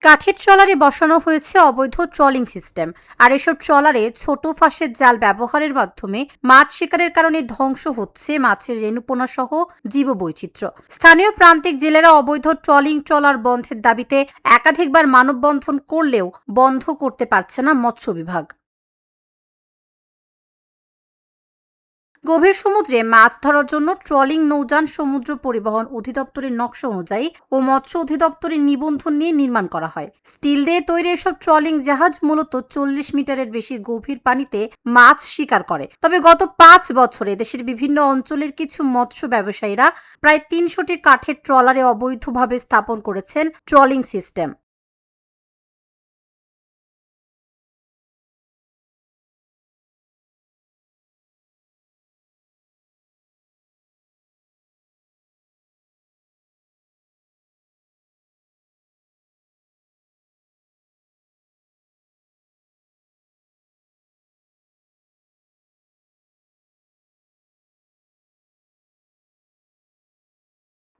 কাঠের ট্রলারে বসানো হয়েছে অবৈধ ট্রলিং সিস্টেম। আর এসব ট্রলারে ছোট ফাঁসের জাল ব্যবহারের মাধ্যমে মাছ শিকারের কারণে ধ্বংস হচ্ছে মাছের রেণুপোনা সহ জীববৈচিত্র্য। স্থানীয় প্রান্তিক জেলেরা অবৈধ ট্রলিং ট্রলার বন্ধের দাবিতে একাধিকবার মানববন্ধন করলেও বন্ধ করতে পারছে না মৎস্য বিভাগ। গভীর সমুদ্রে মাছ ধরার জন্য ট্রলিং নৌযান সমুদ্র পরিবহন অধিদপ্তরের নকশা অনুযায়ী ও মৎস্য অধিদপ্তরের নিবন্ধন নিয়ে নির্মাণ করা হয়। স্টিল দিয়ে তৈরি এসব ট্রলিং জাহাজ মূলত 40 মিটারের বেশি গভীর পানিতে মাছ শিকার করে। তবে গত 5 বছরে দেশের বিভিন্ন অঞ্চলের কিছু মৎস্য ব্যবসায়ীরা প্রায় 300টি কাঠের ট্রলারে অবৈধভাবে স্থাপন করেছেন ট্রলিং সিস্টেম।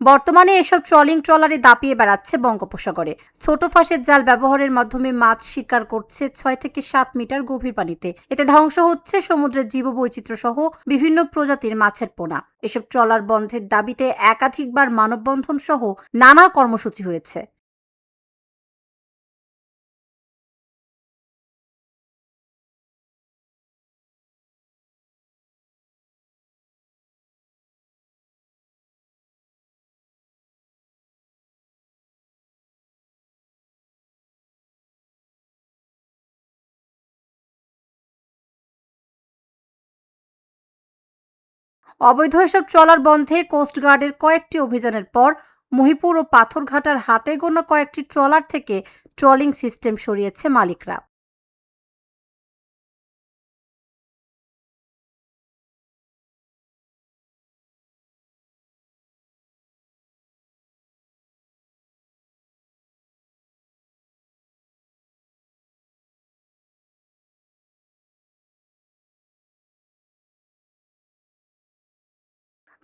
বর্তমানে এসব ট্রলিং ট্রলারে দাপিয়ে বেড়াচ্ছে বঙ্গোপসাগরে। ছোট ফাঁসের জাল ব্যবহারের মাধ্যমে মাছ শিকার করছে 6 থেকে 7 মিটার গভীর পানিতে। এতে ধ্বংস হচ্ছে সমুদ্রের জীববৈচিত্র্য সহ বিভিন্ন প্রজাতির মাছের পোনা। এসব ট্রলার বন্ধের দাবিতে একাধিকবার মানববন্ধন সহ নানা কর্মসূচি হয়েছে। অবৈধ এসব ট্রলার বন্ধে কোস্টগার্ডের কয়েকটি অভিযানের পর মহিপুর ও পাথরঘাটার হাতে গোনা কয়েকটি ট্রলার থেকে ট্রলিং সিস্টেম সরিয়েছে মালিকরা।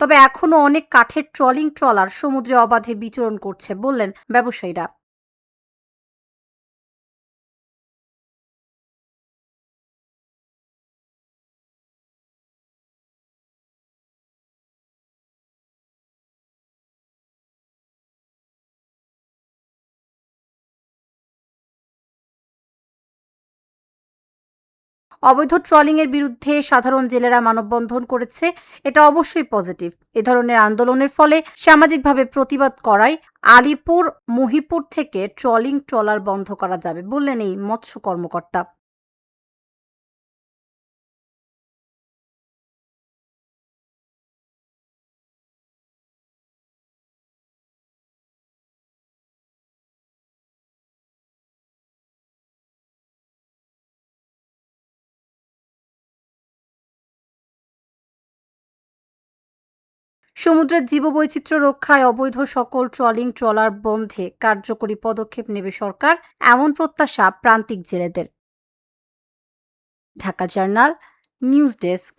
তবে এখনো অনেক কাঠের ট্রলিং ট্রলার সমুদ্রে অবাধে বিচরণ করছে বললেন ব্যবসায়ীরা। অবৈধ ট্রলিং এর বিরুদ্ধে সাধারণ জেলেরা মানববন্ধন করেছে, এটা অবশ্যই পজিটিভ। এ ধরনের আন্দোলনের ফলে সামাজিকভাবে প্রতিবাদ করায় আলিপুর মহিপুর থেকে ট্রলিং ট্রলার বন্ধ করা যাবে বললেন এই মৎস্য কর্মকর্তা। সমুদ্রের জীববৈচিত্র্য রক্ষায় অবৈধ সকল ট্রলিং ট্রলার বন্ধে কার্যকরী পদক্ষেপ নেবে সরকার, এমন প্রত্যাশা প্রান্তিক জেলেদের। Dhaka journal, news desk.